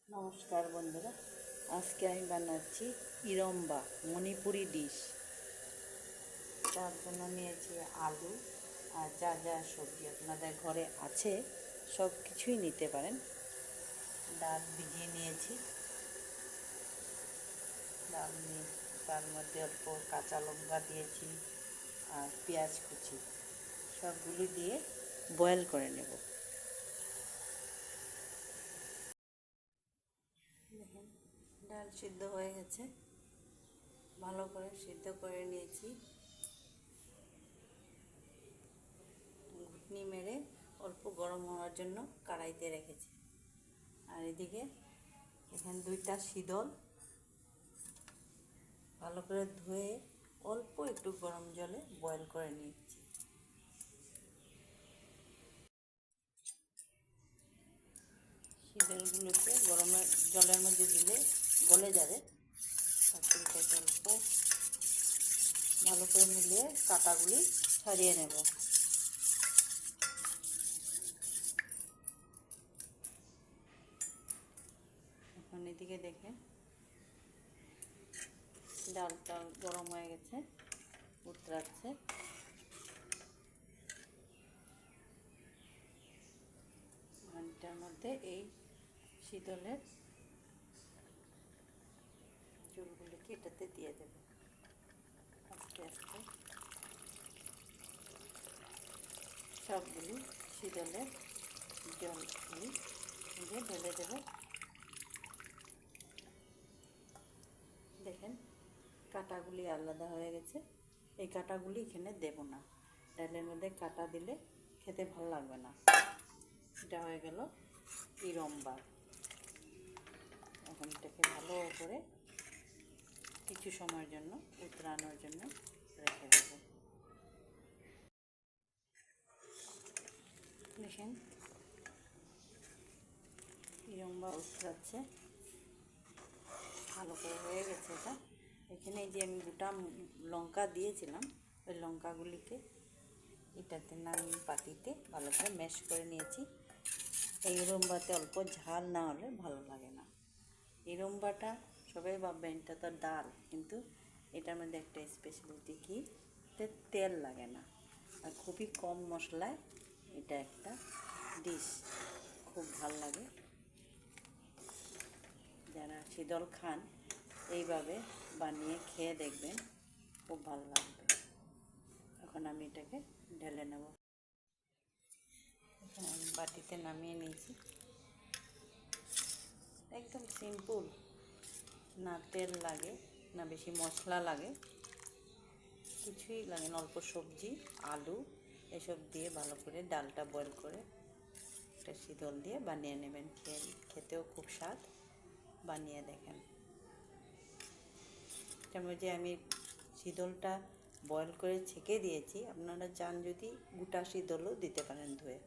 নমস্কার বন্ধুরা, আজকে আমি বানাচ্ছি ইরম্বা মণিপুরি ডিশ। তার জন্য নিয়েছি আলু আর যা যা সবজি আপনাদের ঘরে আছে সব কিছুই নিতে পারেন। ডাল ভিজিয়ে নিয়েছি, ডাল নিয়ে তার মধ্যে অল্প কাঁচা লঙ্কা দিয়েছি আর পেঁয়াজ কুচি, সবগুলি দিয়ে বয়েল করে নেব। দেখেন, ডাল সিদ্ধ হয়ে গেছে, ভালো করে সিদ্ধ করে নিয়েছি। ঘুটনি মেরে অল্প গরম হওয়ার জন্য কড়াইতে রেখেছি। আর এদিকে এখানে 2টা শীতল ভালো করে ধুয়ে অল্প একটু গরম জলে বয়েল করে নিচ্ছি। শীতলগুলোকে গরমের জলের মধ্যে দিলে গলে যাবে। তারপরে এটাকে অল্প ভালো করে মিলিয়ে কাঁটাগুলি ছাড়িয়ে নেব। এখন এদিকে দেখে ডালটা গরম হয়ে গেছে, উতরাচ্ছে। এটার মধ্যে এই শীতলের চুলগুলিকে এটাতে দিয়ে দেব। আস্তে আস্তে সবগুলি শীতলের জলগুলি দিয়ে ঢেলে দেব। দেখেন, কাঁটাগুলি আলাদা হয়ে গেছে। এই কাঁটাগুলি এখানে দেব না, ডালের মধ্যে কাঁটা দিলে খেতে ভালো লাগবে না। এটা হয়ে গেল ইরম্বা। এখন এটাকে ভালো করে কিছু সময়ের জন্য উতরানোর জন্য রেখে দেব। দেখেন, ইরম্বা উতরাচ্ছে, ভালো করে হয়ে গেছে এটা। এখানে যে আমি গোটা লঙ্কা দিয়েছিলাম, ওই লঙ্কাগুলিকে এটাতে নামিয়ে পাতিতে ভালো করে ম্যাশ করে নিয়েছি। এই ইরম্বাতে অল্প ঝাল না হলে ভালো লাগে না। ইরম্বাটা সবাই ভাববেন এটা তো ডাল, কিন্তু এটার মধ্যে একটা স্পেশালিটি কি, তেল লাগে না আর খুবই কম মশলায় এটা একটা ডিশ, খুব ভাল লাগে। যারা শীতল খান এইভাবে বানিয়ে খেয়ে দেখবেন, খুব ভালো লাগবে। এখন আমি এটাকে ঢেলে নেব। আমি বাটিতে নামিয়ে নিয়েছি। একদম সিম্পল, না তেল লাগে না বেশি মশলা লাগে, কিছুই লাগে না। অল্প সবজি, আলু এসব দিয়ে ভালো করে ডালটা বয়েল করে একটা শীতল দিয়ে বানিয়ে নেবেন। খেতেও খুব স্বাদ। বানিয়ে দেখেন। কেন যে আমি শীতলটা বয়েল করে ছেঁকে দিয়েছি, আপনারা চান যদি গোটা শীতলও দিতে পারেন ধুয়ে।